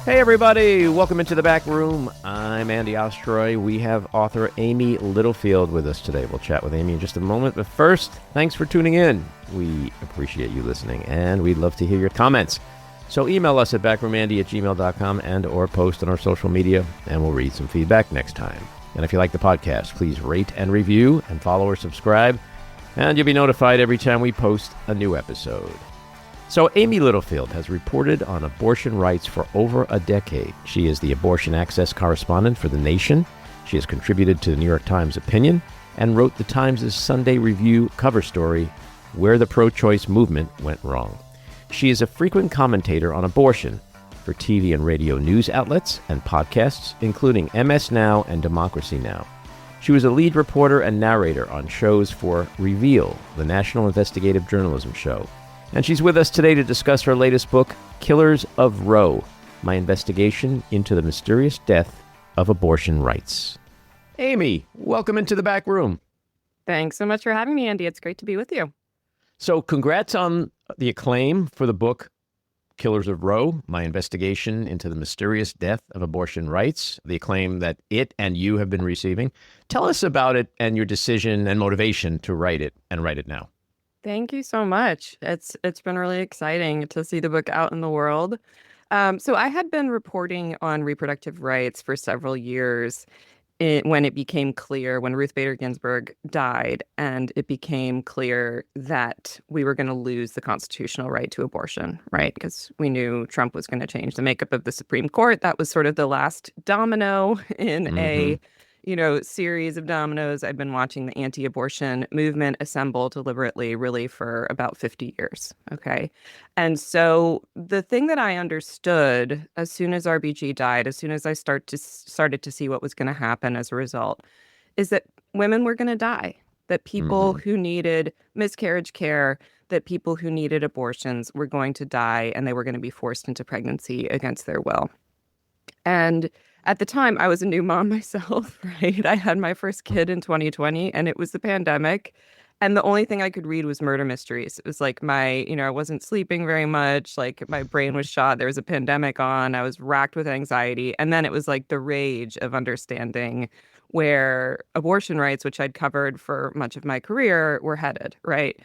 Hey everybody, welcome into the back room. I'm Andy Ostroy. We have author Amy Littlefield with us today. We'll chat with Amy in just a moment, but first, thanks for tuning in. We appreciate you listening, and we'd love to hear your comments. So email us at backroomandy@gmail.com and or post on our social media, and we'll read some feedback next time. And if you like the podcast, please rate and review and follow or subscribe, and you'll be notified every time we post a new episode. So Amy Littlefield has reported on abortion rights for over a decade. She is the abortion access correspondent for The Nation. She has contributed to the New York Times Opinion and wrote the Times' Sunday Review cover story, Where the Pro-Choice Movement Went Wrong. She is a frequent commentator on abortion for TV and radio news outlets and podcasts, including MS Now and Democracy Now! She was a lead reporter and narrator on shows for Reveal, the national investigative journalism show. And she's with us today to discuss her latest book, Killers of Roe, My Investigation into the Mysterious Death of Abortion Rights. Amy, welcome into the back room. Thanks so much for having me, Andy. It's great to be with you. So congrats on the acclaim for the book, Killers of Roe, My Investigation into the Mysterious Death of Abortion Rights, the acclaim that it and you have been receiving. Tell us about it and your decision and motivation to write it and write it now. Thank you so much. It's been really exciting to see the book out in the world. So I had been reporting on reproductive rights for several years when it became clear, when Ruth Bader Ginsburg died, and it became clear that we were going to lose the constitutional right to abortion, right? Because we knew Trump was going to change the makeup of the Supreme Court. That was sort of the last domino in a series of dominoes. I've been watching the anti-abortion movement assemble deliberately, really, for about 50 years. Okay. And so the thing that I understood as soon as RBG died, as soon as I started to see what was going to happen as a result, is that women were going to die, that people who needed miscarriage care, that people who needed abortions were going to die, and they were going to be forced into pregnancy against their will. And at the time, I was a new mom myself, right? I had my first kid in 2020, and it was the pandemic. And the only thing I could read was murder mysteries. It was like I wasn't sleeping very much. Like my brain was shot. There was a pandemic on. I was racked with anxiety. And then it was like the rage of understanding where abortion rights, which I'd covered for much of my career, were headed, right?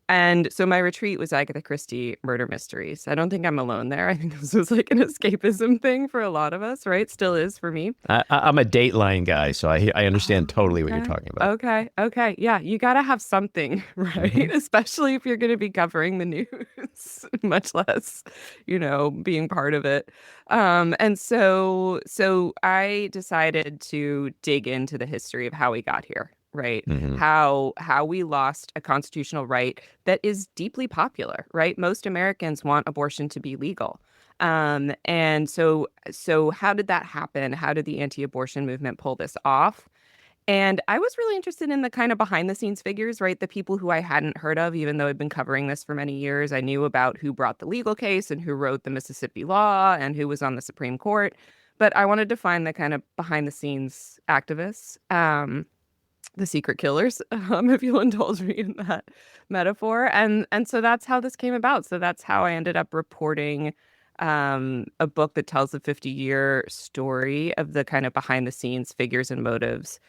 And so my retreat was Agatha Christie murder mysteries. I don't think I'm alone there. I think this was like an escapism thing for a lot of us, right? Still is for me. I'm a Dateline guy, so I understand totally what you're talking about. Okay. Yeah, you got to have something, right? Especially if you're going to be covering the news, much less, being part of it. And so I decided to dig into the history of how we got here. Right. How we lost a constitutional right that is deeply popular. Right. Most Americans want abortion to be legal. And so how did that happen? How did the anti-abortion movement pull this off? And I was really interested in the kind of behind the scenes figures, right? The people who I hadn't heard of, even though I'd been covering this for many years. I knew about who brought the legal case and who wrote the Mississippi law and who was on the Supreme Court. But I wanted to find the kind of behind the scenes activists. The secret killers, if you'll indulge me in that metaphor. And so that's how this came about. So that's how I ended up reporting a book that tells the 50-year story of the kind of behind the scenes figures and motives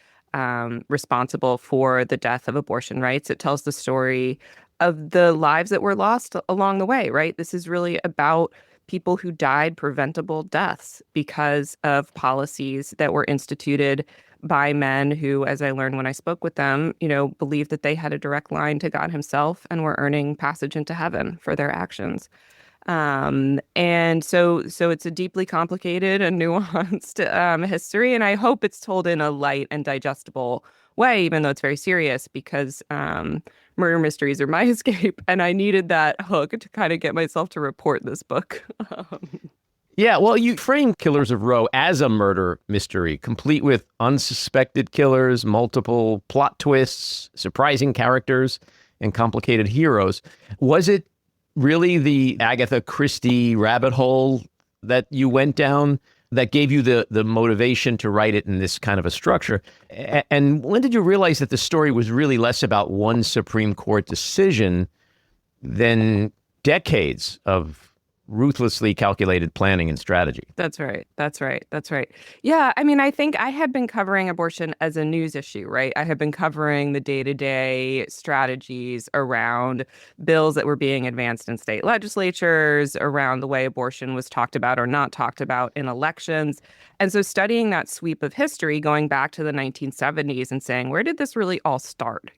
responsible for the death of abortion rights. It tells the story of the lives that were lost along the way, right? This is really about people who died preventable deaths because of policies that were instituted by men who, as I learned when I spoke with them, believed that they had a direct line to God himself and were earning passage into heaven for their actions. And so it's a deeply complicated and nuanced history, and I hope it's told in a light and digestible way, even though it's very serious, because murder mysteries are my escape, and I needed that hook to kind of get myself to report this book. Yeah, well, you frame Killers of Roe as a murder mystery, complete with unsuspected killers, multiple plot twists, surprising characters, and complicated heroes. Was it really the Agatha Christie rabbit hole that you went down that gave you the motivation to write it in this kind of a structure? And when did you realize that the story was really less about one Supreme Court decision than decades of ruthlessly calculated planning and strategy. That's right. That's right. That's right. Yeah. I mean, I think I had been covering abortion as a news issue, right? I had been covering the day-to-day strategies around bills that were being advanced in state legislatures, around the way abortion was talked about or not talked about in elections. And so studying that sweep of history, going back to the 1970s and saying, where did this really all start?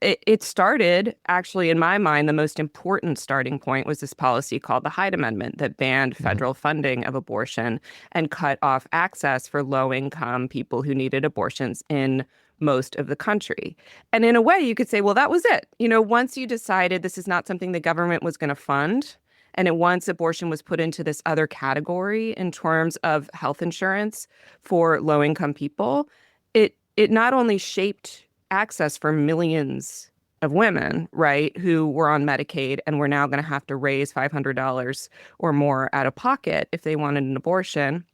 It started, actually, in my mind, the most important starting point was this policy called the Hyde Amendment that banned federal funding of abortion and cut off access for low-income people who needed abortions in most of the country. And in a way, you could say, well, that was it. Once you decided this is not something the government was going to fund, and once abortion was put into this other category in terms of health insurance for low-income people, it not only shaped access for millions of women, right, who were on Medicaid and were now going to have to raise $500 or more out of pocket if they wanted an abortion.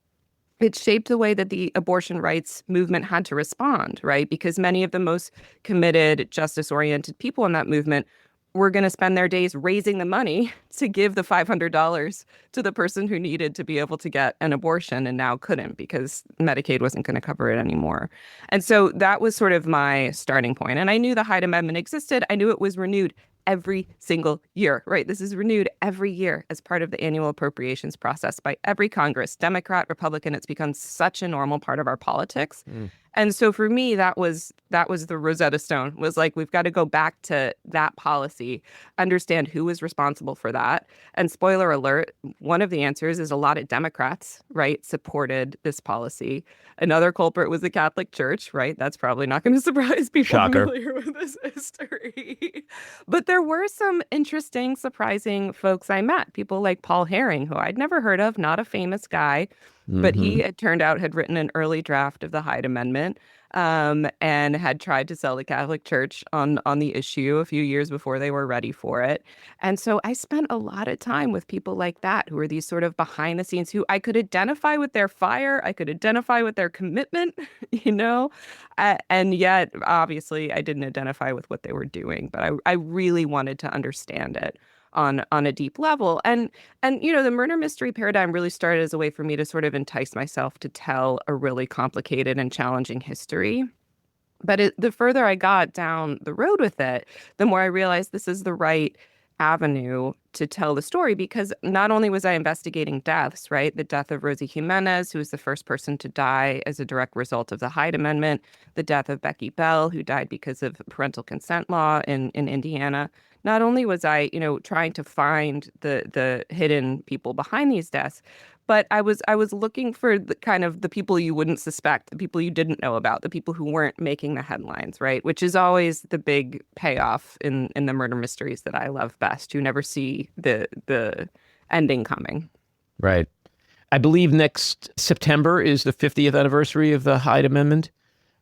It shaped the way that the abortion rights movement had to respond, right? Because many of the most committed, justice-oriented people in that movement were going to spend their days raising the money to give the $500 to the person who needed to be able to get an abortion and now couldn't because Medicaid wasn't going to cover it anymore. And so that was sort of my starting point. And I knew the Hyde Amendment existed. I knew it was renewed every single year, right? This is renewed every year as part of the annual appropriations process by every Congress, Democrat, Republican. It's become such a normal part of our politics. And so for me, that was the Rosetta Stone, was like, we've got to go back to that policy, understand who was responsible for that. And spoiler alert, one of the answers is a lot of Democrats, right, supported this policy. Another culprit was the Catholic Church, right? That's probably not going to surprise people Shocker. familiar with this history. But there were some interesting, surprising folks I met, people like Paul Herring, who I'd never heard of, not a famous guy. But he, it turned out, had written an early draft of the Hyde Amendment and had tried to sell the Catholic Church on the issue a few years before they were ready for it. And so I spent a lot of time with people like that, who were these sort of behind the scenes, who I could identify with their fire. I could identify with their commitment, and yet, obviously, I didn't identify with what they were doing. But I really wanted to understand it on a deep level. And the murder mystery paradigm really started as a way for me to sort of entice myself to tell a really complicated and challenging history. But the further I got down the road with it, the more I realized this is the right avenue to tell the story, because not only was I investigating deaths, right? The death of Rosie Jimenez, who was the first person to die as a direct result of the Hyde Amendment, the death of Becky Bell, who died because of parental consent law in Indiana. Not only was I, trying to find the hidden people behind these deaths, but I was looking for the kind of the people you wouldn't suspect, the people you didn't know about, the people who weren't making the headlines, right? Which is always the big payoff in the murder mysteries that I love best, who never see the ending coming. Right. I believe next September is the 50th anniversary of the Hyde Amendment.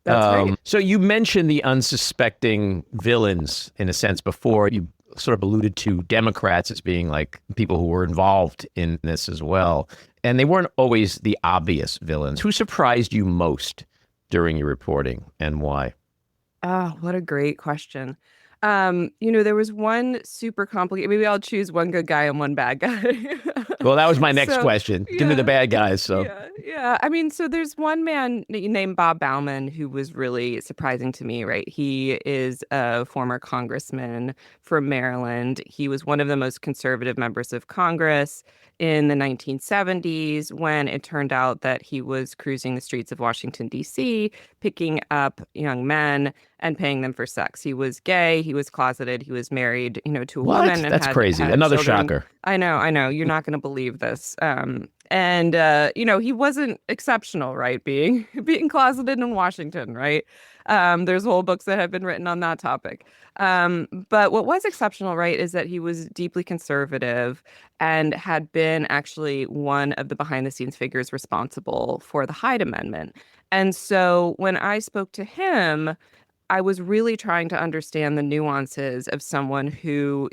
That's right. So you mentioned the unsuspecting villains, in a sense, before. You sort of alluded to Democrats as being like people who were involved in this as well. And they weren't always the obvious villains. Who surprised you most during your reporting, and why? Oh, what a great question. There was one super complicated, maybe I'll choose one good guy and one bad guy. Well, that was my next So, question. Give me the yeah, bad guys. So, yeah. I mean, so there's one man named Bob Bauman who was really surprising to me, right? He is a former congressman from Maryland. He was one of the most conservative members of Congress in the 1970s, when it turned out that he was cruising the streets of Washington, D.C., picking up young men and paying them for sex. He was gay, he was closeted, he was married, to a what? woman and That's crazy. had Another children. shocker. I know. You're not going to believe this. And he wasn't exceptional, right? Being closeted in Washington, right? There's whole books that have been written on that topic. But what was exceptional, right, is that he was deeply conservative and had been actually one of the behind the scenes figures responsible for the Hyde Amendment. And so when I spoke to him, I was really trying to understand the nuances of someone who,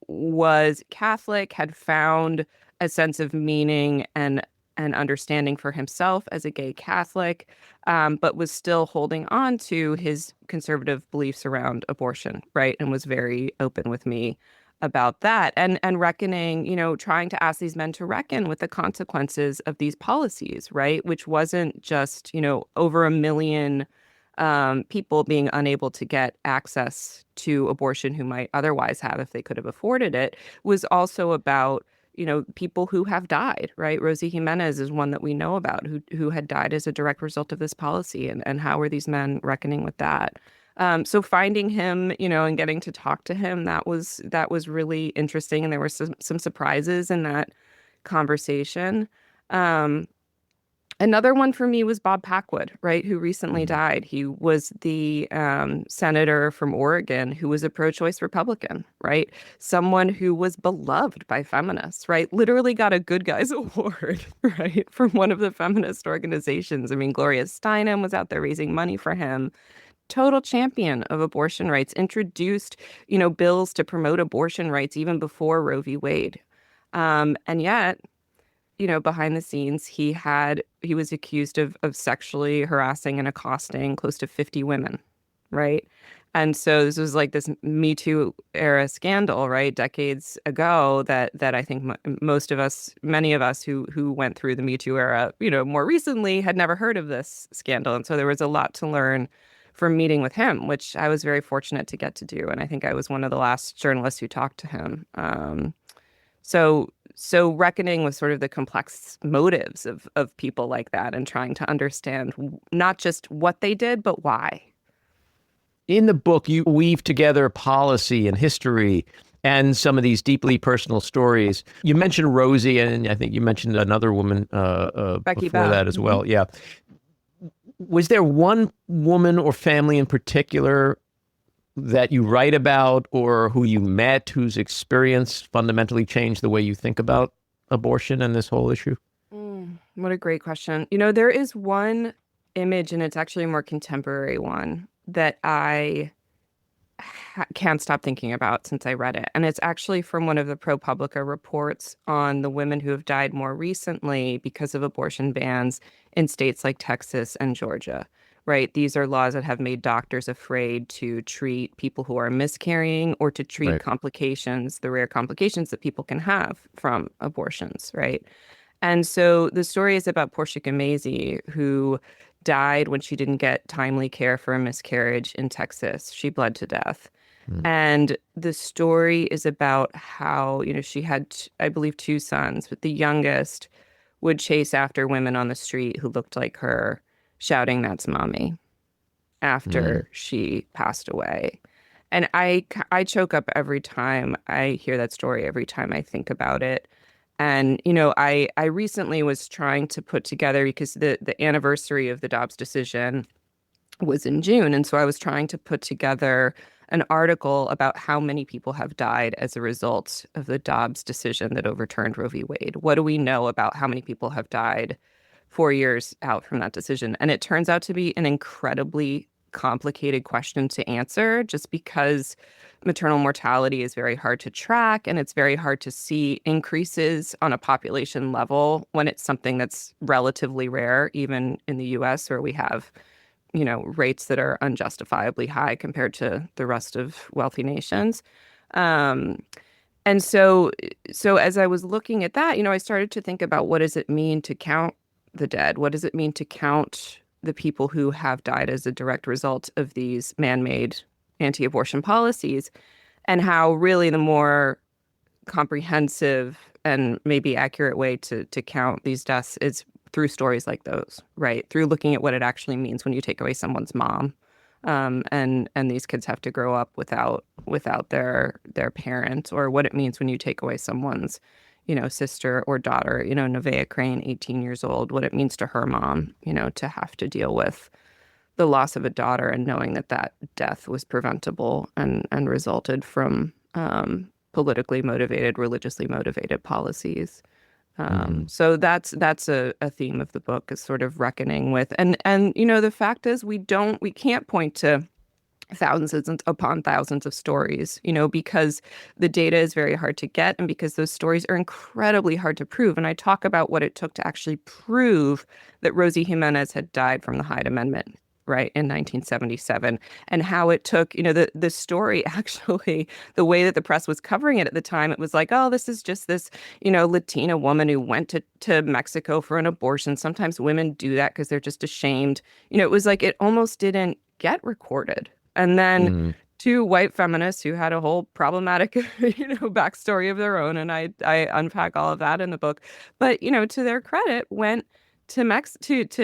was Catholic, had found a sense of meaning and understanding for himself as a gay Catholic, but was still holding on to his conservative beliefs around abortion, right? And was very open with me about that, and reckoning, trying to ask these men to reckon with the consequences of these policies, right? Which wasn't just, over a million people being unable to get access to abortion who might otherwise have if they could have afforded it, was also about, people who have died, right? Rosie Jimenez is one that we know about who had died as a direct result of this policy. And how are these men reckoning with that? So finding him, and getting to talk to him, that was really interesting. And there were some surprises in that conversation. Um, Another one for me was Bob Packwood, right, who recently died. He was the senator from Oregon who was a pro-choice Republican, right? Someone who was beloved by feminists, right? Literally got a Good Guys Award, right, from one of the feminist organizations. I mean, Gloria Steinem was out there raising money for him. Total champion of abortion rights, introduced, bills to promote abortion rights even before Roe v. Wade. And yet, behind the scenes, he was accused of sexually harassing and accosting close to 50 women, right? And so this was like this Me Too era scandal, right? Decades ago that I think many of us who went through the Me Too era, more recently had never heard of this scandal. And so there was a lot to learn from meeting with him, which I was very fortunate to get to do. And I think I was one of the last journalists who talked to him. So reckoning with sort of the complex motives of people like that and trying to understand not just what they did, but why. In the book, you weave together policy and history and some of these deeply personal stories. You mentioned Rosie, and I think you mentioned another woman Becky before Bell. that as well. Yeah. Was there one woman or family in particular that you write about or who you met whose experience fundamentally changed the way you think about abortion and this whole issue? What a great question. There is one image, and it's actually a more contemporary one, that I can't stop thinking about since I read it. And it's actually from one of the ProPublica reports on the women who have died more recently because of abortion bans in states like Texas and Georgia. Right. These are laws that have made doctors afraid to treat people who are miscarrying or to treat Right. complications, the rare complications that people can have from abortions. Right. And so the story is about Portia Gamese, who died when she didn't get timely care for a miscarriage in Texas. She bled to death. And the story is about how, she had, I believe, two sons, but the youngest would chase after women on the street who looked like her, shouting, "That's mommy," after she passed away. And I choke up every time I hear that story, every time I think about it. And, I recently was trying to put together, because the anniversary of the Dobbs decision was in June. And so I was trying to put together an article about how many people have died as a result of the Dobbs decision that overturned Roe v. Wade. What do we know about how many people have died 4 years out from that decision? And it turns out to be an incredibly complicated question to answer, just because maternal mortality is very hard to track, and it's very hard to see increases on a population level when it's something that's relatively rare, even in the US, where we have, rates that are unjustifiably high compared to the rest of wealthy nations. And so as I was looking at that, I started to think about, what does it mean to count the dead? What does it mean to count the people who have died as a direct result of these man-made anti-abortion policies? And how really the more comprehensive and maybe accurate way to count these deaths is through stories like those, right? Through looking at what it actually means when you take away someone's mom. And these kids have to grow up without their parent, or what it means when you take away someone's, sister or daughter. Nevaeh Crane, 18 years old, what it means to her mom, to have to deal with the loss of a daughter, and knowing that death was preventable and resulted from politically motivated, religiously motivated policies. So that's a theme of the book, is sort of reckoning with, and the fact is, we can't point to thousands upon thousands of stories, because the data is very hard to get, and because those stories are incredibly hard to prove. And I talk about what it took to actually prove that Rosie Jimenez had died from the Hyde Amendment, right, in 1977, and how it took, the story actually, the way that the press was covering it at the time, it was like, oh, this is just this, Latina woman who went to Mexico for an abortion. Sometimes women do that because they're just ashamed. It was like it almost didn't get recorded. And then Mm. two white feminists who had a whole problematic, backstory of their own, and I unpack all of that in the book. But to their credit, went to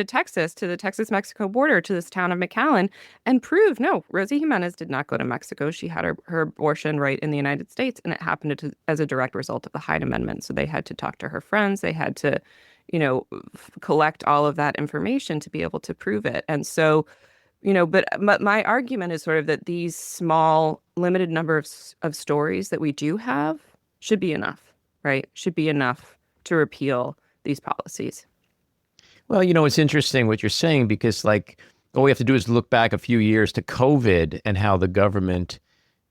Texas, to the Texas-Mexico border, to this town of McAllen, and proved no, Rosie Jimenez did not go to Mexico. She had her abortion right in the United States, and it happened as a direct result of the Hyde Amendment. So they had to talk to her friends. They had to, collect all of that information to be able to prove it. And so, but my argument is sort of that these small, limited number of stories that we do have should be enough, right? Should be enough to repeal these policies. Well, it's interesting what you're saying because, like, all we have to do is look back a few years to COVID and how the government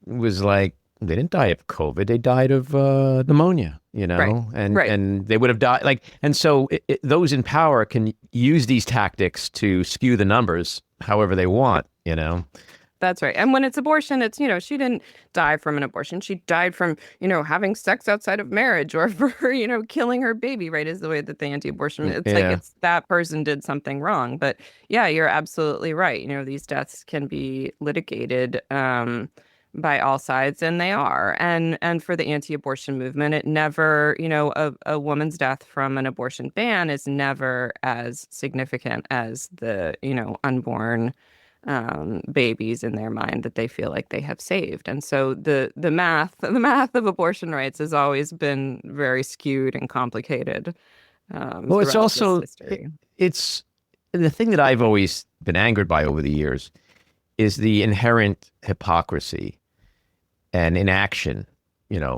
was like, they didn't die of COVID, they died of pneumonia, Right. and Right. and they would have died and so those in power can use these tactics to skew the numbers however they want. That's right. And when it's abortion, it's, she didn't die from an abortion. She died from, having sex outside of marriage or for, killing her baby, right? Is the way that the anti-abortion, it's like Yeah. it's that person did something wrong. But yeah, you're absolutely right. These deaths can be litigated by all sides, and they are. And for the anti-abortion movement, it never, a woman's death from an abortion ban is never as significant as the, unborn babies in their mind that they feel like they have saved. And so the math of abortion rights has always been very skewed and complicated Well, it's throughout this also history. it's the thing that I've always been angered by over the years is the inherent hypocrisy and inaction,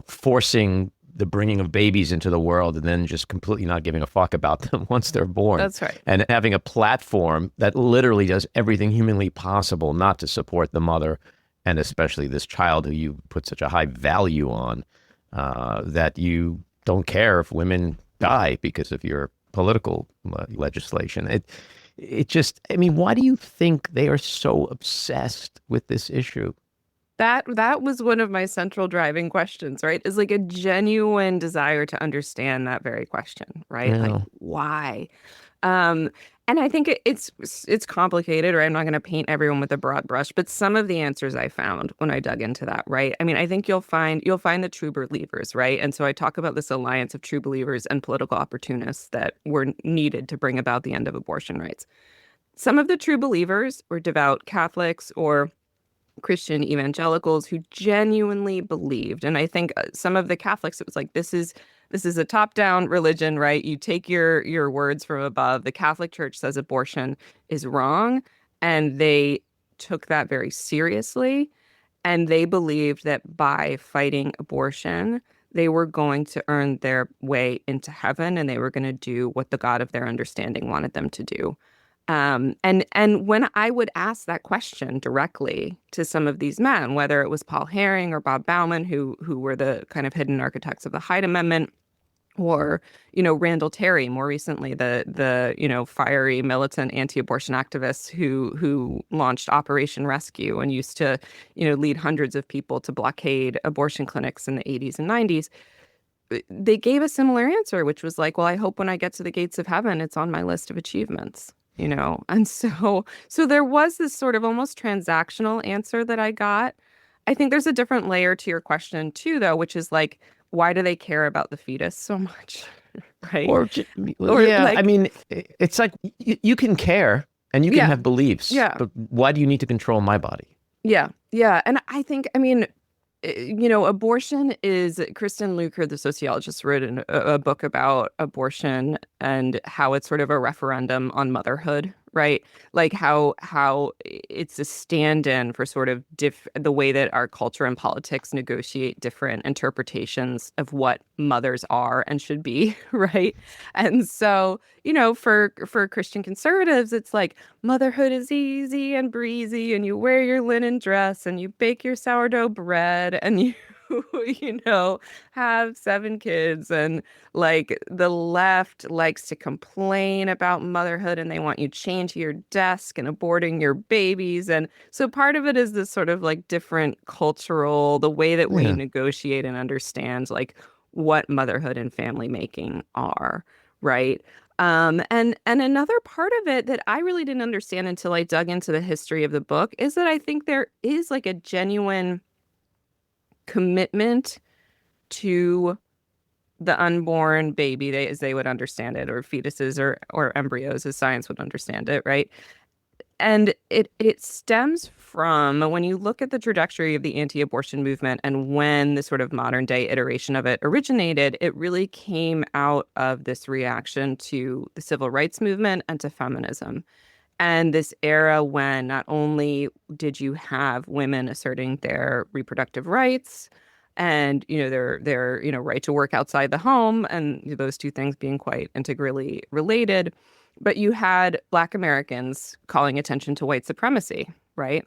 forcing the bringing of babies into the world and then just completely not giving a fuck about them once they're born. That's right. And having a platform that literally does everything humanly possible not to support the mother and especially this child who you put such a high value on, that you don't care if women die because of your political legislation. It just, I mean, why do you think they are so obsessed with this issue? That was one of my central driving questions, right? Is like a genuine desire to understand that very question, right? Like Yeah. why? Um, and I think it's complicated, right? I'm not going to paint everyone with a broad brush, but some of the answers I found when I dug into that, right? I mean, I think you'll find the true believers, right? And so I talk about this alliance of true believers and political opportunists that were needed to bring about the end of abortion rights. Some of the true believers were devout Catholics or Christian evangelicals who genuinely believed. And I think some of the Catholics, it was like, this is a top-down religion, right? You take your words from above. The Catholic Church says abortion is wrong, and they took that very seriously. And they believed that by fighting abortion, they were going to earn their way into heaven, and they were going to do what the God of their understanding wanted them to do. And when I would ask that question directly to some of these men, whether it was Paul Herring or Bob Bauman, who were the kind of hidden architects of the Hyde Amendment, or Randall Terry, more recently the fiery militant anti-abortion activist who launched Operation Rescue and used to lead hundreds of people to blockade abortion clinics in the 80s and 90s. They gave a similar answer, which was like, well, I hope when I get to the gates of heaven, it's on my list of achievements. And so there was this sort of almost transactional answer that I got. I think there's a different layer to your question too, though, which is like, why do they care about the fetus so much? Right? Or, Or yeah, like, I mean, it's like you can care and you can yeah, have beliefs, yeah, but why do you need to control my body? yeah, yeah. And I think, I mean, abortion is Kristen Luker, the sociologist, wrote a book about abortion and how it's sort of a referendum on motherhood, right? Like how it's a stand-in for sort of the way that our culture and politics negotiate different interpretations of what mothers are and should be, right? And so, for Christian conservatives, it's like motherhood is easy and breezy, and you wear your linen dress and you bake your sourdough bread and you you know, have 7 kids. And like the left likes to complain about motherhood and they want you chained to your desk and aborting your babies. And so part of it is this sort of like different cultural, the way that we Yeah. negotiate and understand like what motherhood and family making are, right? And another part of it that I really didn't understand until I dug into the history of the book is that I think there is like a genuine commitment to the unborn baby, as they would understand it, or fetuses or embryos as science would understand it, right? And it stems from when you look at the trajectory of the anti-abortion movement and when the sort of modern day iteration of it originated, it really came out of this reaction to the civil rights movement and to feminism. And this era when not only did you have women asserting their reproductive rights and their right to work outside the home, and those two things being quite integrally related, but you had Black Americans calling attention to white supremacy, right?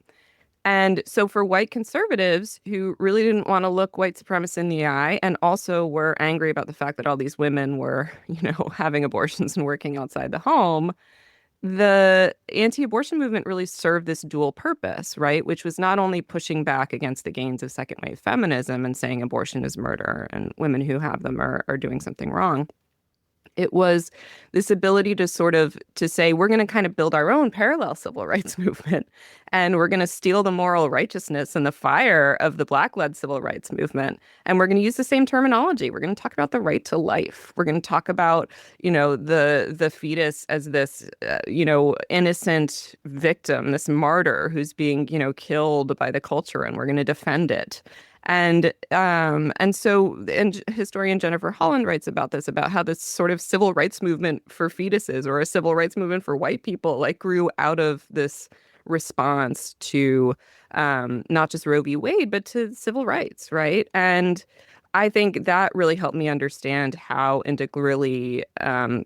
And so for white conservatives who really didn't want to look white supremacists in the eye and also were angry about the fact that all these women were, having abortions and working outside the home, the anti-abortion movement really served this dual purpose, right? Which was not only pushing back against the gains of second wave feminism and saying abortion is murder and women who have them are doing something wrong. It was this ability to sort of to say we're going to kind of build our own parallel civil rights movement, and we're going to steal the moral righteousness and the fire of the Black-led civil rights movement, and we're going to use the same terminology. We're going to talk about the right to life. We're going to talk about the fetus as this innocent victim, this martyr who's being killed by the culture, and we're going to defend it. And historian Jennifer Holland writes about this, about how this sort of civil rights movement for fetuses or a civil rights movement for white people like grew out of this response to not just Roe v. Wade, but to civil rights, right? And I think that really helped me understand how integrally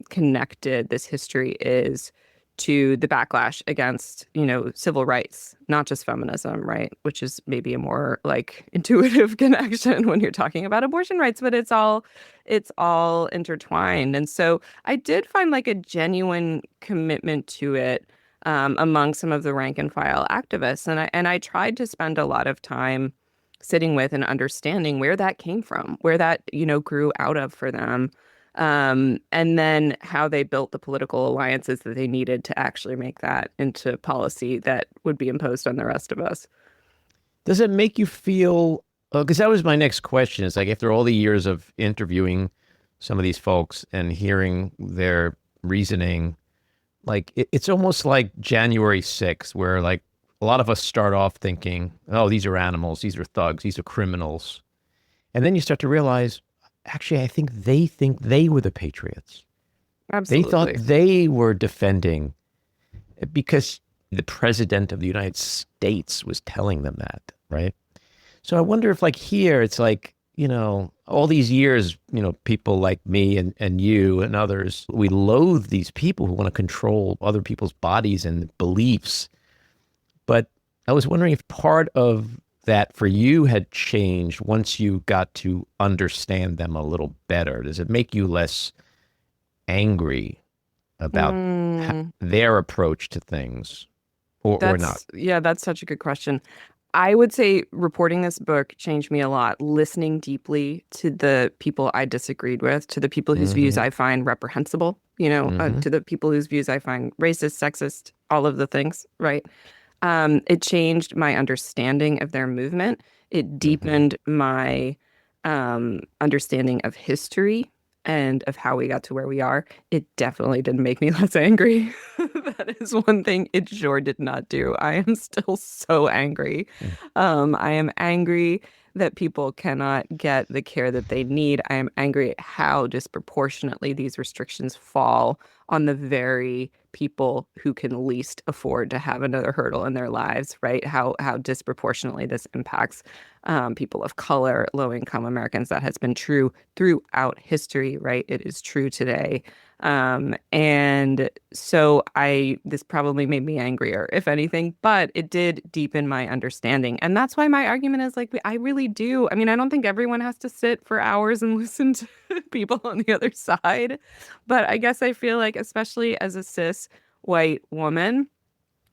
connected this history is to the backlash against, civil rights, not just feminism, right? Which is maybe a more like intuitive connection when you're talking about abortion rights, but it's all intertwined. And so I did find like a genuine commitment to it among some of the rank and file activists. And I tried to spend a lot of time sitting with and understanding where that came from, where that, grew out of for them. And then how they built the political alliances that they needed to actually make that into policy that would be imposed on the rest of us. Does it make you feel, because that was my next question, is like after all the years of interviewing some of these folks and hearing their reasoning, like it's almost like January 6th, where like a lot of us start off thinking, oh, these are animals, these are thugs, these are criminals. And then you start to realize, actually, I think they were the patriots. They thought Absolutely. they were defending because the president of the United States was telling them that, right? So I wonder if like here, it's like, all these years, people like me and you and others, we loathe these people who want to control other people's bodies and beliefs. But I was wondering if part of that for you had changed once you got to understand them a little better. Does it make you less angry about their approach to things or not? Yeah, that's such a good question. I would say reporting this book changed me a lot, listening deeply to the people I disagreed with, to the people whose views Mm-hmm. I find reprehensible, Mm-hmm. to the people whose views I find racist, sexist, all of the things, right? It changed my understanding of their movement. It Mm-hmm. deepened my understanding of history and of how we got to where we are. It definitely didn't make me less angry. That is one thing it sure did not do. I am still so angry. I am angry that people cannot get the care that they need. I am angry at how disproportionately these restrictions fall on the very people who can least afford to have another hurdle in their lives, right? How disproportionately this impacts people of color, low-income Americans. That has been true throughout history, right? It is true today. And so this probably made me angrier, if anything, but it did deepen my understanding. And that's why my argument is like, I really do. I mean, I don't think everyone has to sit for hours and listen to people on the other side. But I guess I feel like, especially as a cis white woman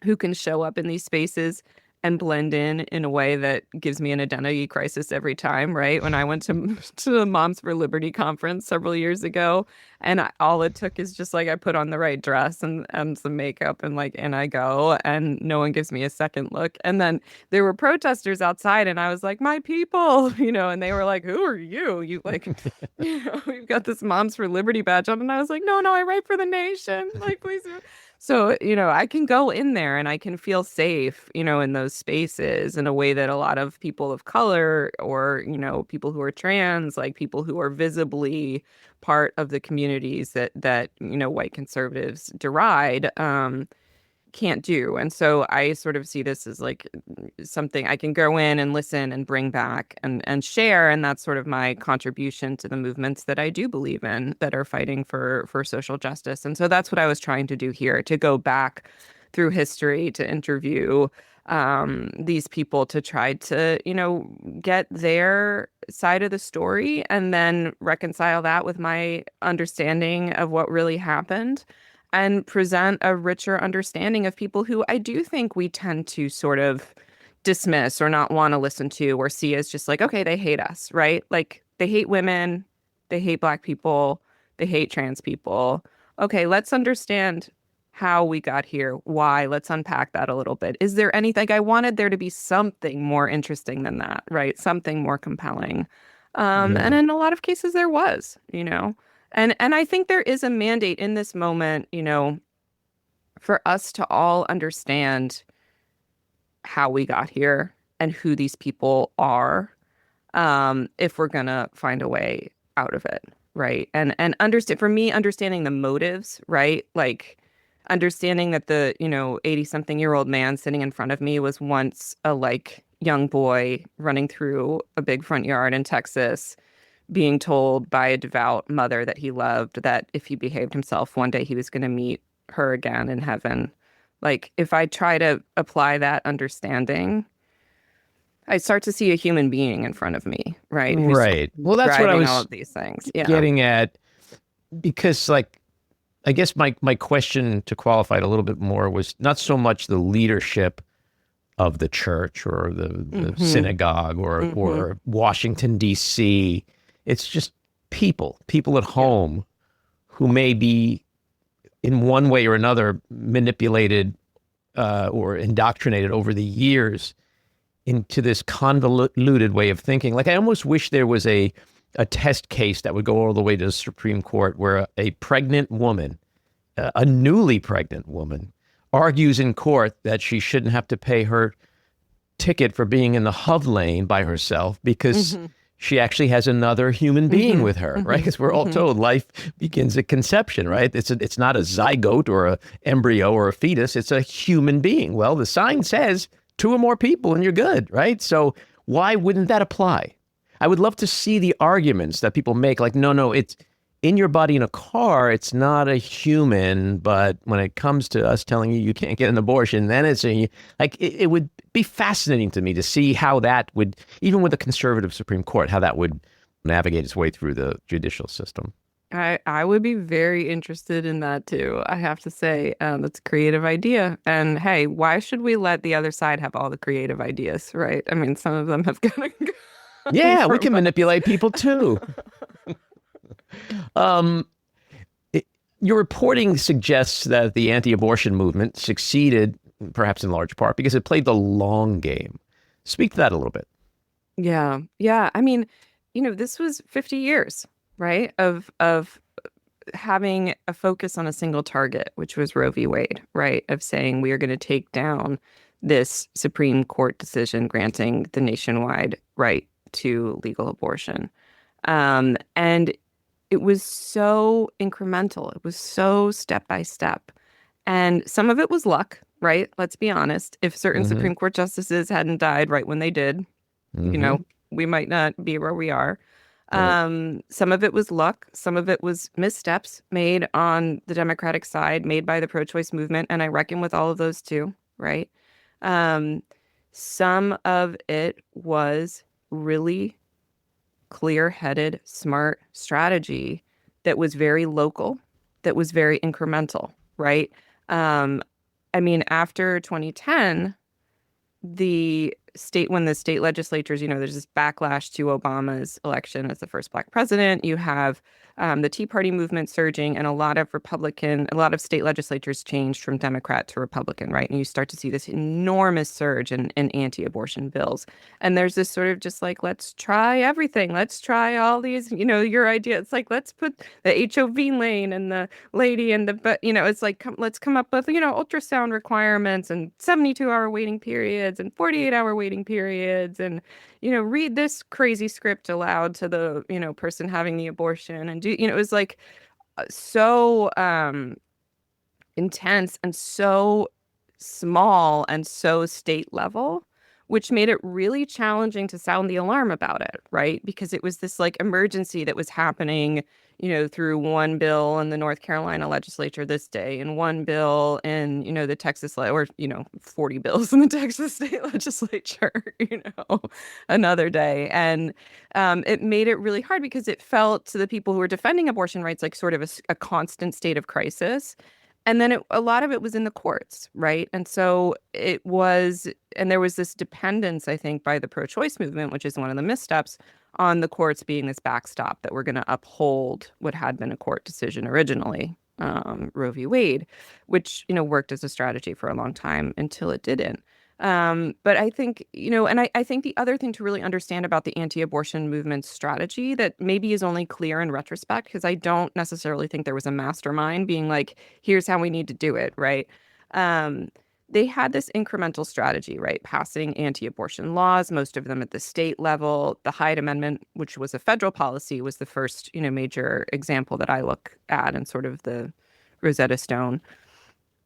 who can show up in these spaces and blend in a way that gives me an identity crisis every time, right? When I went to the Moms for Liberty conference several years ago, and all it took is just like I put on the right dress and some makeup and I go, and no one gives me a second look. And then there were protesters outside, and I was like, my people, and they were like, who are you? You like, you've got this Moms for Liberty badge on, and I was like, no, I write for the nation, like please. So, I can go in there and I can feel safe, in those spaces in a way that a lot of people of color or, people who are trans, like people who are visibly part of the communities that white conservatives deride, can't do. And so I sort of see this as like something I can go in and listen and bring back and share. And that's sort of my contribution to the movements that I do believe in that are fighting for social justice. And so that's what I was trying to do here, to go back through history, to interview these people, to try to, get their side of the story and then reconcile that with my understanding of what really happened, and present a richer understanding of people who I do think we tend to sort of dismiss or not want to listen to or see as just like, okay, they hate us, right? Like they hate women, they hate Black people, they hate trans people. Okay, let's understand how we got here, why. Let's unpack that a little bit. Is there anything, like I wanted there to be something more interesting than that, right? Something more compelling. And in a lot of cases there was. And I think there is a mandate in this moment, for us to all understand how we got here and who these people are, if we're gonna find a way out of it, right? And understand, for me, understanding the motives, right? Like understanding that the 80-something-year-old man sitting in front of me was once a like young boy running through a big front yard in Texas, being told by a devout mother that he loved that if he behaved himself, one day he was going to meet her again in heaven. Like, if I try to apply that understanding, I start to see a human being in front of me, right? Right. Well, that's what I was all of these things. Yeah. getting at, because, like, I guess my question, to qualify it a little bit more, was not so much the leadership of the church or the synagogue or Washington, D.C., it's just people at home who may be in one way or another manipulated or indoctrinated over the years into this convoluted way of thinking. Like, I almost wish there was a test case that would go all the way to the Supreme Court where a pregnant woman, a newly pregnant woman, argues in court that she shouldn't have to pay her ticket for being in the HOV lane by herself because she actually has another human being with her, right? Because we're all told life begins at conception, right? It's not a zygote or a embryo or a fetus. It's a human being. Well, the sign says 2 or more people and you're good, right? So why wouldn't that apply? I would love to see the arguments that people make, like, no, it's in your body in a car, it's not a human, but when it comes to us telling you can't get an abortion, then it's it would be fascinating to me to see how that would, even with a conservative Supreme Court, how that would navigate its way through the judicial system. I would be very interested in that too. I have to say, that's a creative idea. And hey, why should we let the other side have all the creative ideas, right? I mean, some of them have got to go. Yeah, we can manipulate people too. Your reporting suggests that the anti-abortion movement succeeded, perhaps in large part, because it played the long game. Speak to that a little bit. Yeah. I mean, this was 50 years, right, of having a focus on a single target, which was Roe v. Wade, right, of saying we are going to take down this Supreme Court decision granting the nationwide right to legal abortion. And it was so incremental. It was so step by step. And some of it was luck, right? Let's be honest. If certain Mm-hmm. Supreme Court justices hadn't died right when they did, you Mm-hmm. know, we might not be where we are. Right. Some of it was luck. Some of it was missteps made on the Democratic side, made by the pro-choice movement, and I reckon with all of those too, right? Um, some of it was really clear-headed, smart strategy that was very local, that was very incremental, right? Um, I mean, after 2010, when the state legislatures, there's this backlash to Obama's election as the first black president. You have the Tea Party movement surging, and a lot of state legislatures changed from Democrat to Republican, right? And you start to see this enormous surge in anti-abortion bills. And there's this sort of just like, let's try everything. Let's try all these, your idea. It's like, let's put the HOV lane and the lady and but it's like, let's come up with, ultrasound requirements and 72-hour waiting periods and 48-hour waiting periods and, read this crazy script aloud to the, person having the abortion and it was like so intense and so small and so state level, which made it really challenging to sound the alarm about it, right? Because it was this like emergency that was happening, through one bill in the North Carolina legislature this day and one bill in, the Texas, 40 bills in the Texas state legislature, another day. And it made it really hard because it felt to the people who were defending abortion rights like sort of a constant state of crisis. And then a lot of it was in the courts, right? And so and there was this dependence, I think, by the pro-choice movement, which is one of the missteps, on the courts being this backstop that we're going to uphold what had been a court decision originally, Roe v. Wade, which, worked as a strategy for a long time until it didn't. But I think, and I think the other thing to really understand about the anti-abortion movement's strategy that maybe is only clear in retrospect, because I don't necessarily think there was a mastermind being like, here's how we need to do it, right? Um, they had this incremental strategy, right? Passing anti-abortion laws, most of them at the state level. The Hyde Amendment, which was a federal policy, was the first, major example that I look at and sort of the Rosetta Stone.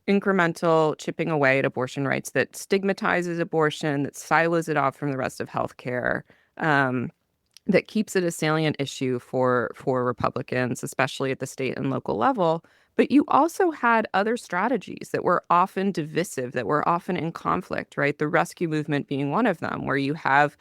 Incremental chipping away at abortion rights that stigmatizes abortion, that silos it off from the rest of healthcare, that keeps it a salient issue for Republicans, especially at the state and local level. But you also had other strategies that were often divisive, that were often in conflict, right? The rescue movement being one of them, where you have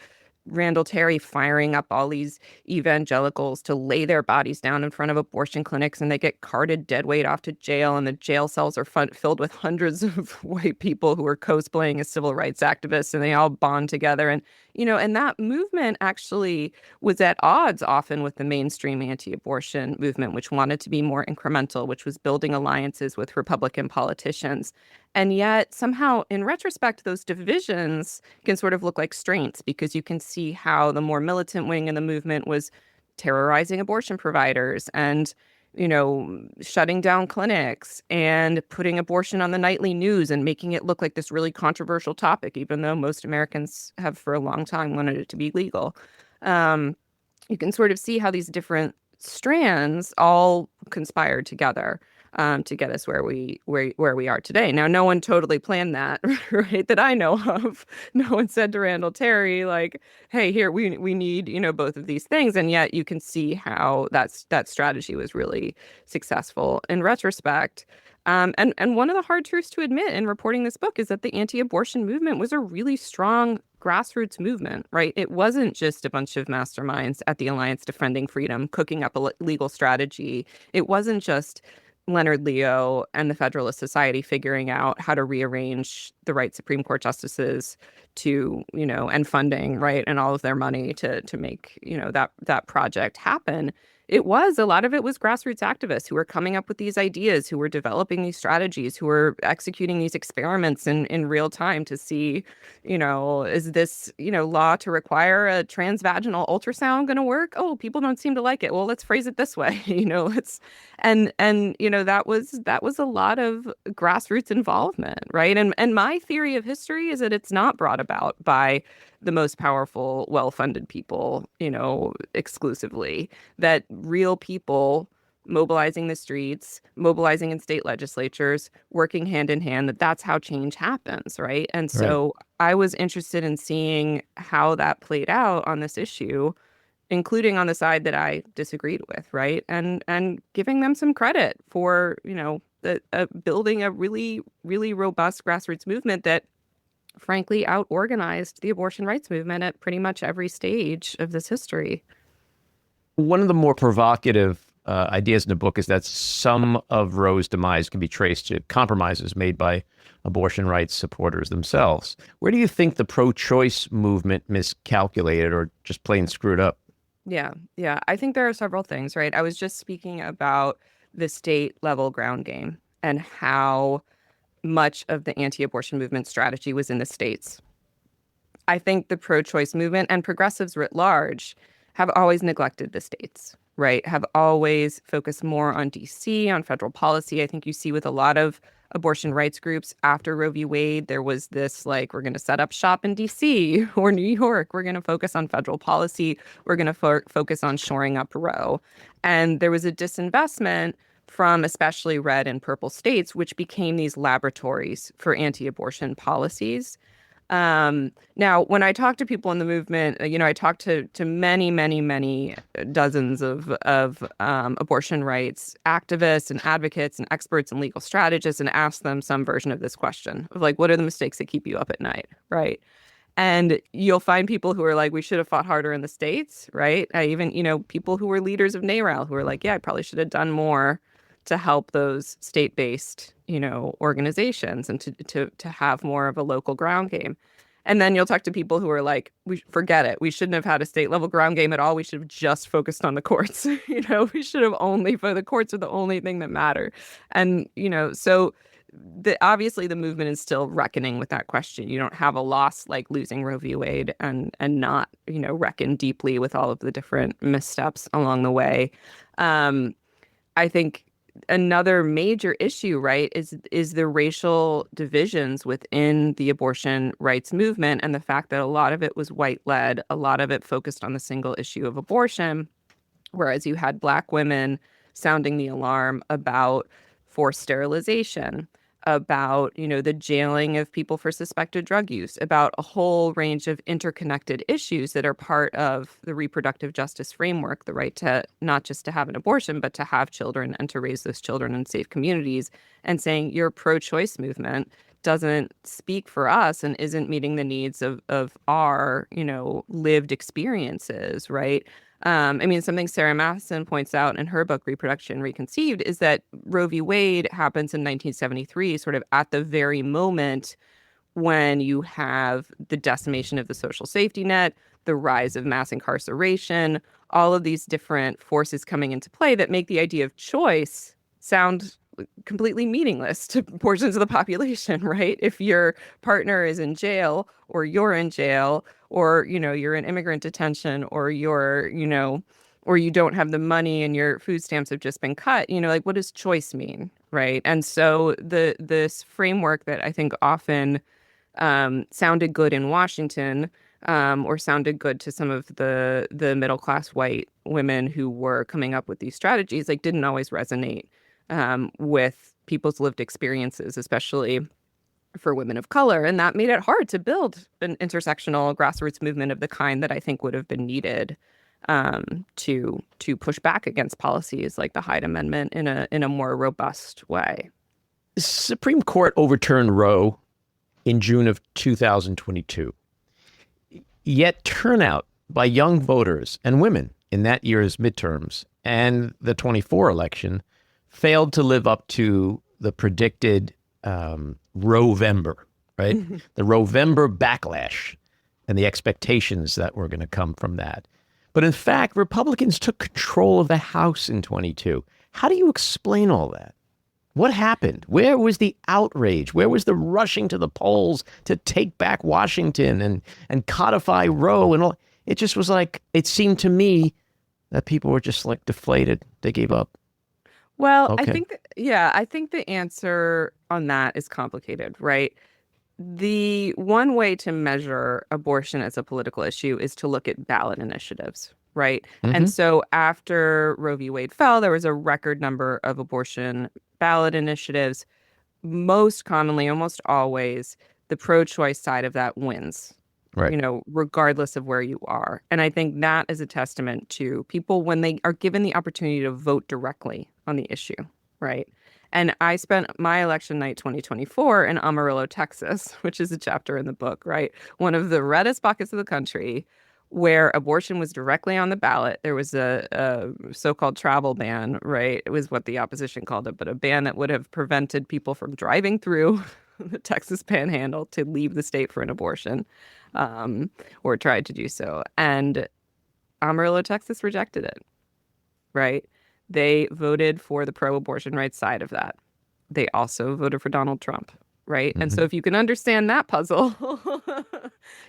Randall Terry firing up all these evangelicals to lay their bodies down in front of abortion clinics, and they get carted dead weight off to jail, and the jail cells are filled with hundreds of white people who are cosplaying as civil rights activists, and they all bond together. And and that movement actually was at odds often with the mainstream anti-abortion movement, which wanted to be more incremental, which was building alliances with Republican politicians. And yet, somehow, in retrospect, those divisions can sort of look like strengths because you can see how the more militant wing in the movement was terrorizing abortion providers and, shutting down clinics and putting abortion on the nightly news and making it look like this really controversial topic, even though most Americans have for a long time wanted it to be legal. You can sort of see how these different strands all conspired together to get us where we are today. Now, no one totally planned that, right? That I know of. No one said to Randall Terry, like, "Hey, here we need both of these things," and yet you can see how that strategy was really successful in retrospect. And one of the hard truths to admit in reporting this book is that the anti-abortion movement was a really strong grassroots movement, right? It wasn't just a bunch of masterminds at the Alliance Defending Freedom cooking up a legal strategy. It wasn't just Leonard Leo and the Federalist Society figuring out how to rearrange the right Supreme Court justices to, and funding, right, and all of their money to make, that project happen. A lot of it was grassroots activists who were coming up with these ideas, who were developing these strategies, who were executing these experiments in real time to see, is this, law to require a transvaginal ultrasound going to work? Oh, people don't seem to like it. Well, let's phrase it this way, and that was a lot of grassroots involvement, right? And my theory of history is that it's not brought about by the most powerful, well-funded people, exclusively. That real people mobilizing the streets, mobilizing in state legislatures, working hand in hand, that's how change happens, right? And Right. so I was interested in seeing how that played out on this issue, including on the side that I disagreed with, right? And giving them some credit for, building a really, really robust grassroots movement that frankly out-organized the abortion rights movement at pretty much every stage of this history. One of the more provocative ideas in the book is that some of Roe's demise can be traced to compromises made by abortion rights supporters themselves. Where do you think the pro-choice movement miscalculated or just plain screwed up? Yeah. I think there are several things, right? I was just speaking about the state level ground game and how much of the anti-abortion movement strategy was in the states. I think the pro-choice movement and progressives writ large have always neglected the states, right? Have always focused more on DC, on federal policy. I think you see with a lot of abortion rights groups after Roe v. Wade, there was this like, we're going to set up shop in DC or New York. We're going to focus on federal policy. We're going to focus on shoring up Roe. And there was a disinvestment from especially red and purple states, which became these laboratories for anti-abortion policies. Now, when I talk to people in the movement, I talk to many, many, many dozens of abortion rights activists and advocates and experts and legal strategists and ask them some version of this question of like, what are the mistakes that keep you up at night, right? And you'll find people who are like, we should have fought harder in the states, right? I even, people who were leaders of NARAL who are like, yeah, I probably should have done more to help those state-based, organizations and to have more of a local ground game. And then you'll talk to people who are like, we forget it. We shouldn't have had a state level ground game at all. We should have just focused on the courts. We should have only, for the courts are the only thing that matter. And, so obviously the movement is still reckoning with that question. You don't have a loss like losing Roe v. Wade and not, reckon deeply with all of the different missteps along the way. I think another major issue, right, is the racial divisions within the abortion rights movement and the fact that a lot of it was white-led, a lot of it focused on the single issue of abortion, whereas you had Black women sounding the alarm about forced sterilization, about, the jailing of people for suspected drug use, about a whole range of interconnected issues that are part of the reproductive justice framework, the right to not just to have an abortion, but to have children and to raise those children in safe communities, and saying your pro-choice movement doesn't speak for us and isn't meeting the needs of our, lived experiences, right? Something Sarah Matheson points out in her book, Reproduction Reconceived, is that Roe v. Wade happens in 1973, sort of at the very moment when you have the decimation of the social safety net, the rise of mass incarceration, all of these different forces coming into play that make the idea of choice sound completely meaningless to portions of the population, right? If your partner is in jail or you're in jail or, you're in immigrant detention or or you don't have the money and your food stamps have just been cut, like what does choice mean, right? And so this framework that I think often sounded good in Washington or sounded good to some of the middle-class white women who were coming up with these strategies, like didn't always resonate with people's lived experiences, especially for women of color. And that made it hard to build an intersectional grassroots movement of the kind that I think would have been needed to push back against policies like the Hyde Amendment in a more robust way. The Supreme Court overturned Roe in June of 2022. Yet turnout by young voters and women in that year's midterms and the 24 election failed to live up to the predicted Roevember, right? The Roevember backlash and the expectations that were going to come from that. But in fact, Republicans took control of the House in 22. How do you explain all that? What happened? Where was the outrage? Where was the rushing to the polls to take back Washington and codify Roe? And all? It just was like, it seemed to me that people were just like deflated. They gave up. Well, Okay. I think the answer on that is complicated, right? the one way to measure abortion as a political issue is to look at ballot initiatives, right? And Hmm. so after Roe v. Wade fell, there was a record number of abortion ballot initiatives. Most commonly, almost always, the pro-choice side of that wins, Right. regardless of where you are. And I think that is a testament to people when they are given the opportunity to vote directly on the issue, right? And I spent my election night 2024 in Amarillo, Texas, which is a chapter in the book, right? One of the reddest pockets of the country where abortion was directly on the ballot. There was a so-called travel ban, right? It was what the opposition called it, but a ban that would have prevented people from driving through the Texas Panhandle to leave the state for an abortion, um, or tried to do so. And Amarillo, Texas rejected it, right? They voted for the pro-abortion rights side of that. They also voted for Donald Trump, right? And so Hmm. if you can understand that puzzle,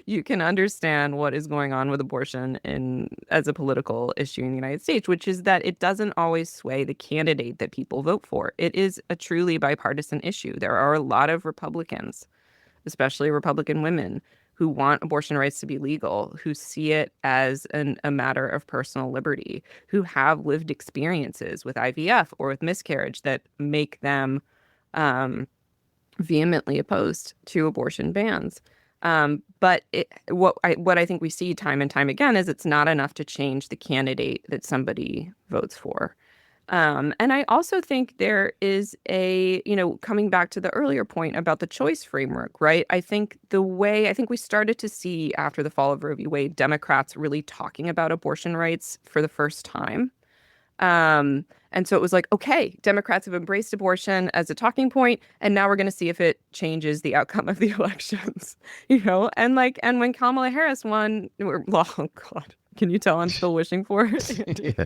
you can understand what is going on with abortion in as a political issue in the United States, which is that it doesn't always sway the candidate that people vote for. It is a truly bipartisan issue. There are a lot of Republicans, especially Republican women, who want abortion rights to be legal, who see it as a matter of personal liberty, who have lived experiences with IVF or with miscarriage that make them um, vehemently opposed to abortion bans. What I think we see time and time again is it's not enough to change the candidate that somebody votes for. And I also think there is coming back to the earlier point about the choice framework, right? I think we started to see after the fall of Roe v. Wade, Democrats really talking about abortion rights for the first time. And so it was like, okay, Democrats have embraced abortion as a talking point, and now we're going to see if it changes the outcome of the elections, and when Kamala Harris won, oh God, can you tell I'm still wishing for it? Yeah.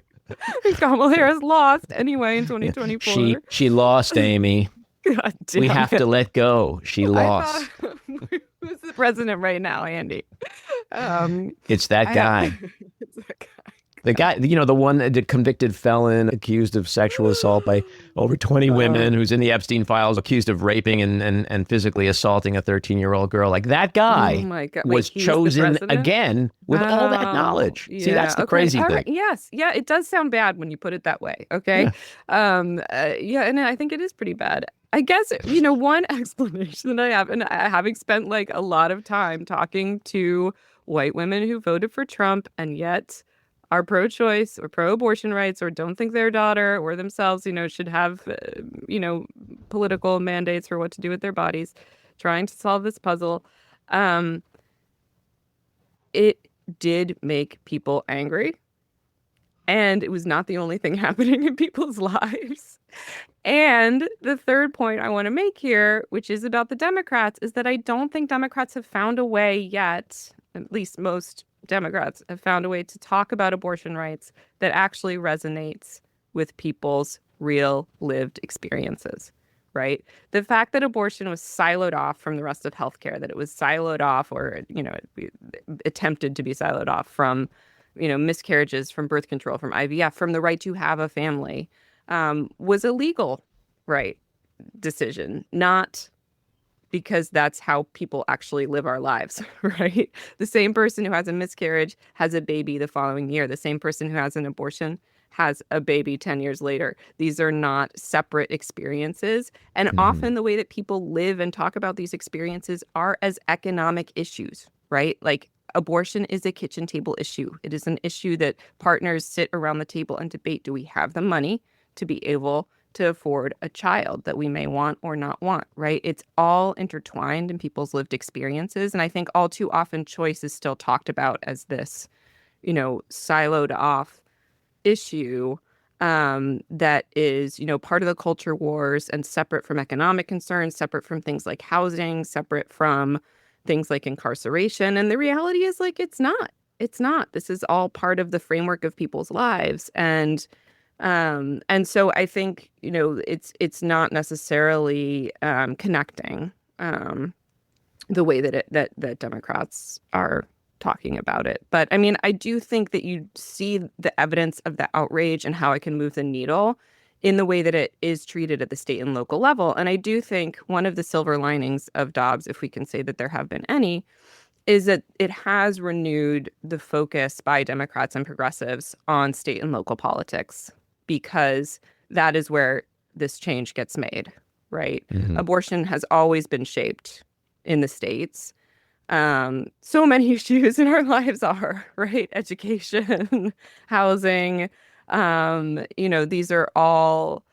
Kamala Harris lost anyway in Yeah. She 2024. she lost, Amy. God We damn have to it. let go. She I thought, lost. who's the president right now, Andy? Um, It's that I have, guy. it's that guy. The guy, the one, the convicted felon accused of sexual assault by over 20 women, Um, who's in the Epstein files, accused of raping and physically assaulting a 13-year-old girl. Like that oh guy my God. Wait, was he's the chosen president? again with all that Oh, knowledge. See, yeah. that's the Okay. crazy All thing. right. Yes. Yeah, it does sound bad when you put it that way. Okay. Yeah. Yeah, and I think it is pretty bad. I guess, one explanation that I have, and having spent like a lot of time talking to white women who voted for Trump and yet are pro-choice or pro-abortion rights or don't think their daughter or themselves, should have, political mandates for what to do with their bodies, trying to solve this puzzle. Um, it did make people angry. And it was not the only thing happening in people's lives. And the third point I want to make here, which is about the Democrats, is that I don't think Democrats have found a way yet, at least most Democrats have found a way to talk about abortion rights that actually resonates with people's real lived experiences, right? The fact that abortion was siloed off from the rest of healthcare, that it was siloed off or, attempted to be siloed off from, miscarriages, from birth control, from IVF, from the right to have a family, was a legal right decision, not because that's how people actually live our lives, right? The same person who has a miscarriage has a baby the following year. The same person who has an abortion has a baby 10 years later. These are not separate experiences. And Mhm. often the way that people live and talk about these experiences are as economic issues, right? Like abortion is a kitchen table issue. It is an issue that partners sit around the table and debate. Do we have the money to be able to afford a child that we may want or not want, right? It's all intertwined in people's lived experiences. And I think all too often choice is still talked about as this, siloed off issue that is, part of the culture wars and separate from economic concerns, separate from things like housing, separate from things like incarceration. And the reality is like, it's not. It's not. This is all part of the framework of people's lives. And so I think, it's not necessarily connecting the way that Democrats are talking about it. But I mean, I do think that you see the evidence of the outrage and how it can move the needle in the way that it is treated at the state and local level. And I do think one of the silver linings of Dobbs, if we can say that there have been any, is that it has renewed the focus by Democrats and progressives on state and local politics, because that is where this change gets made, right? Mm-hmm. Abortion has always been shaped in the states. So many issues in our lives are, right? Education, housing, these are all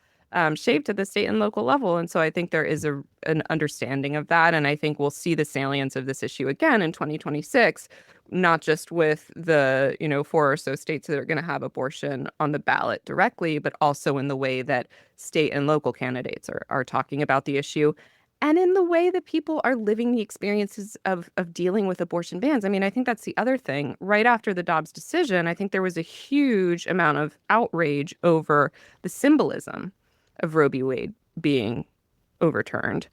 shaped at the state and local level. And so I think there is an understanding of that. And I think we'll see the salience of this issue again in 2026, not just with the, 4 or so states that are going to have abortion on the ballot directly, but also in the way that state and local candidates are talking about the issue. And in the way that people are living the experiences of dealing with abortion bans. I mean, I think that's the other thing. Right after the Dobbs decision, I think there was a huge amount of outrage over the symbolism of Roe v. Wade being overturned.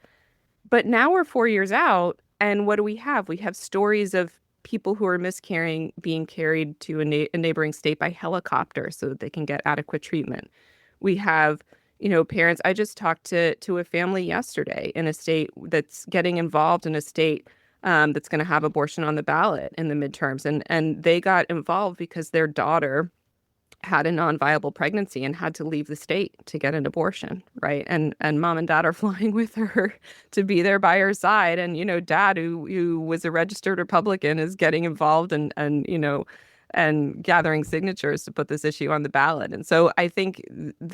But now we're 4 years out, and what do we have? We have stories of people who are miscarrying being carried to a neighboring state by helicopter so that they can get adequate treatment. We have parents. I just talked to a family yesterday in a state that's getting involved in a state that's going to have abortion on the ballot in the midterms. And they got involved because their daughter had a non-viable pregnancy and had to leave the state to get an abortion, right? And mom and dad are flying with her to be there by her side. And, dad, who was a registered Republican, is getting involved and gathering signatures to put this issue on the ballot. And so I think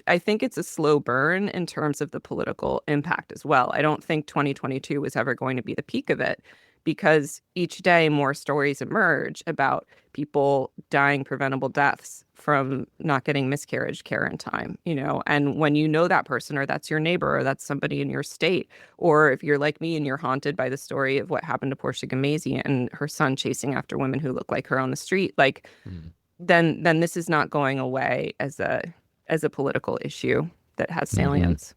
it's a slow burn in terms of the political impact as well. I don't think 2022 was ever going to be the peak of it, because each day more stories emerge about people dying preventable deaths from not getting miscarriage care in time, and when that person, or that's your neighbor, or that's somebody in your state, or if you're like me and you're haunted by the story of what happened to Portia Gamazzi and her son chasing after women who look like her on the street, then this is not going away as a political issue that has salience.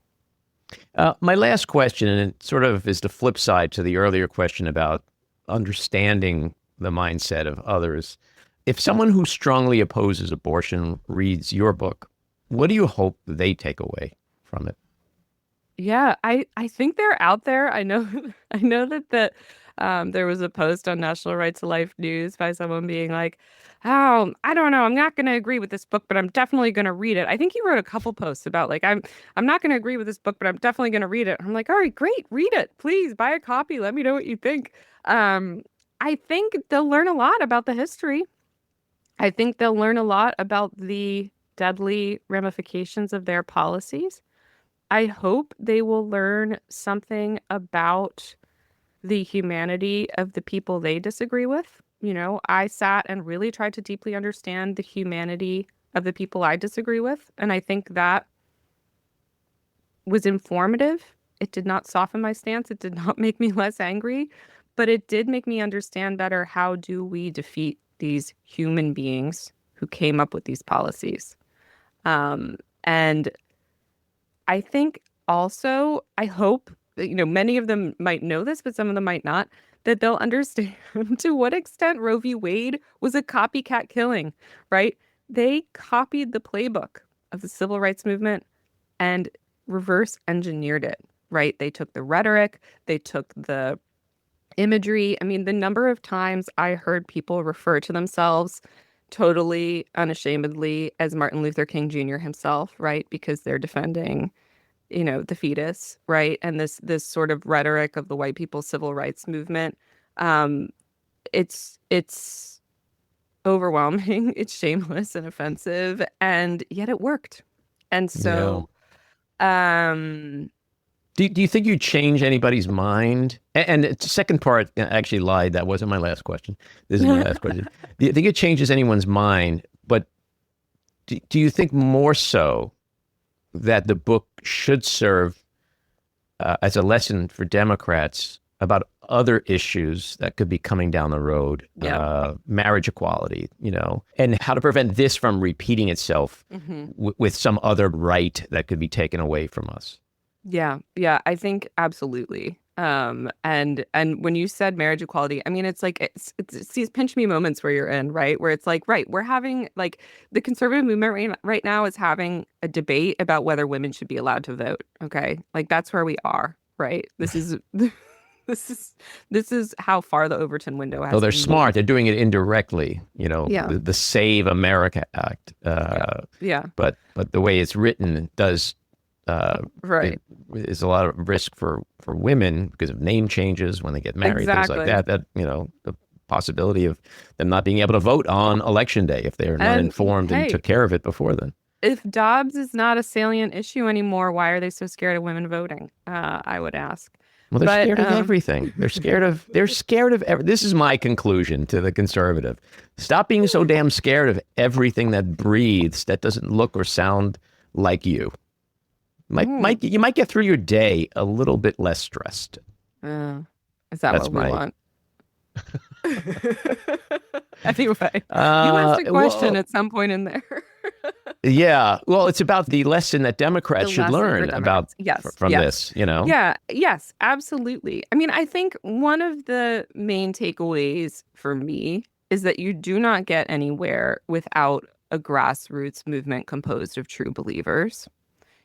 My last question, and it sort of is the flip side to the earlier question about understanding the mindset of others. If someone who strongly opposes abortion reads your book, what do you hope they take away from it? Yeah, I think they're out there. I know that there was a post on National Right to Life News by someone being like, "Oh, I don't know. I'm not going to agree with this book, but I'm definitely going to read it." I think he wrote a couple posts about like, I'm not going to agree with this book, but I'm definitely going to read it. I'm like, all right, great, read it, please buy a copy. Let me know what you think. I think they'll learn a lot about the history. I think they'll learn a lot about the deadly ramifications of their policies. I hope they will learn something about the humanity of the people they disagree with. I sat and really tried to deeply understand the humanity of the people I disagree with. And I think that was informative. It did not soften my stance. It did not make me less angry, but it did make me understand better, how do we defeat these human beings who came up with these policies. And I think also, I hope, many of them might know this, but some of them might not, that they'll understand to what extent Roe v. Wade was a copycat killing, right? They copied the playbook of the civil rights movement and reverse engineered it, right? They took the rhetoric, they took the imagery. I mean, the number of times I heard people refer to themselves totally unashamedly as Martin Luther King Jr. himself, right? Because they're defending, the fetus, right? And this sort of rhetoric of the white people's civil rights movement. It's overwhelming. It's shameless and offensive, and yet it worked. And so, Do you think you change anybody's mind? And the second part, I actually lied. That wasn't my last question. This is my last question. Do you think it changes anyone's mind? But do you think more so that the book should serve as a lesson for Democrats about other issues that could be coming down the road, marriage equality, and how to prevent this from repeating itself with some other right that could be taken away from us? Yeah, I think absolutely. And when you said marriage equality, I mean, it's like it's these pinch me moments where you're in, right? Where it's like, right, we're having like the conservative movement right now is having a debate about whether women should be allowed to vote. Okay, like that's where we are, right? This is this is how far the Overton window So has they're moved. smart. They're doing it indirectly, Yeah. the Save America Act. Yeah. But the way it's written does Right. it is a lot of risk for women because of name changes when they get married, things like Exactly. that. The possibility of them not being able to vote on election day if they're not And informed and hey, took care of it before then. if Dobbs is not a salient issue anymore, why are they so scared of women voting? I would ask. Well, they're But scared of everything. They're scared of This is my conclusion to the conservative. Stop being so damn scared of everything that breathes that doesn't look or sound like you. You might get through your day a little bit less stressed. Is that That's what we my- want? Anyway, you asked a question at some point in there. Yeah. Well, it's about the lesson that Democrats The should lesson for learn Democrats. from Yes. this, Yeah, yes, absolutely. I mean, I think one of the main takeaways for me is that you do not get anywhere without a grassroots movement composed of true believers.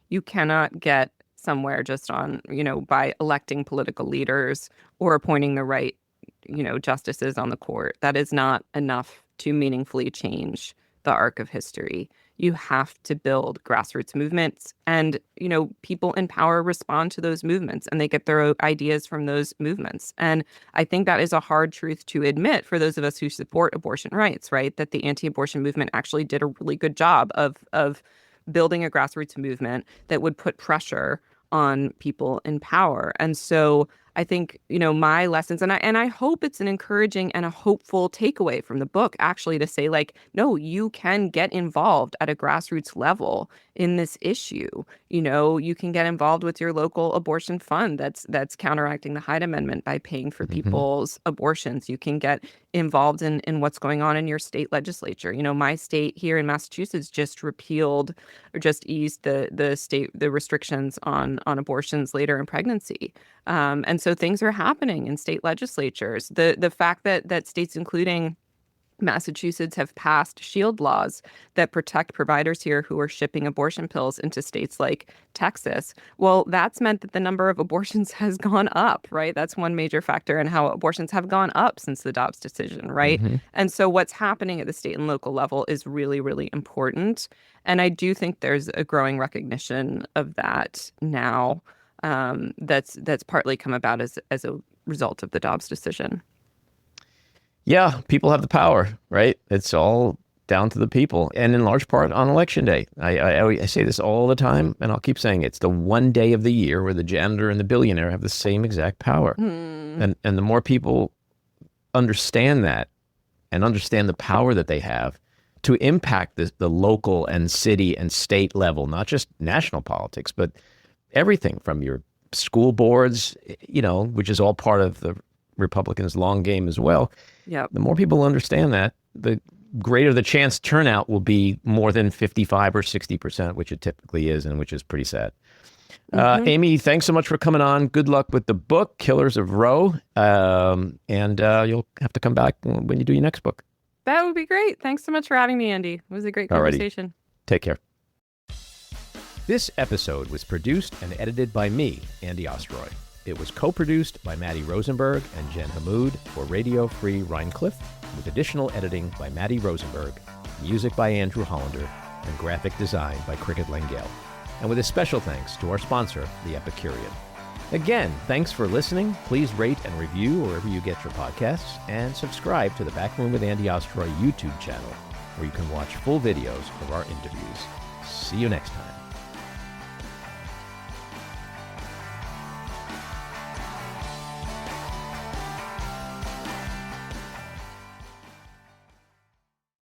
You cannot get somewhere just on, by electing political leaders or appointing the right, justices on the court. That is not enough to meaningfully change the arc of history. You have to build grassroots movements, and people in power respond to those movements and they get their ideas from those movements. And I think that is a hard truth to admit for those of us who support abortion rights, right? That the anti-abortion movement actually did a really good job of building a grassroots movement that would put pressure on people in power. And so I think, my lessons, and I hope it's an encouraging and a hopeful takeaway from the book, actually, to say, like, no, you can get involved at a grassroots level in this issue. You can get involved with your local abortion fund that's counteracting the Hyde Amendment by paying for people's abortions. You can get involved in what's going on in your state legislature. My state here in Massachusetts just repealed or just eased the restrictions on abortions later in pregnancy. And so things are happening in state legislatures. The fact that states, including Massachusetts, have passed shield laws that protect providers here who are shipping abortion pills into states like Texas. Well, that's meant that the number of abortions has gone up, right? That's one major factor in how abortions have gone up since the Dobbs decision, right? And so what's happening at the state and local level is really, really important. And I do think there's a growing recognition of that now. That's partly come about as a result of the Dobbs decision. Yeah, people have the power, right? It's all down to the people, and in large part on election day. I say this all the time, and I'll keep saying it. It's the one day of the year where the janitor and the billionaire have the same exact power. And the more people understand that and understand the power that they have to impact the local and city and state level, not just national politics, but everything from your school boards, which is all part of the Republicans' long game as well. Yeah. The more people understand that, the greater the chance turnout will be more than 55 or 60%, which it typically is, and which is pretty sad. Amy, thanks so much for coming on. Good luck with the book, Killers of Roe. And you'll have to come back when you do your next book. That would be great. Thanks so much for having me, Andy. It was a great conversation. Take care. This episode was produced and edited by me, Andy Ostroy. It was co-produced by Matty Rosenberg and Jen Hammoud for Radio Free Rhiniecliff, with additional editing by Matty Rosenberg, music by Andrew Hollander, and graphic design by Cricket Lengyel. And with a special thanks to our sponsor, The Epicurean. Again, thanks for listening. Please rate and review wherever you get your podcasts, and subscribe to the Backroom with Andy Ostroy YouTube channel, where you can watch full videos of our interviews. See you next time.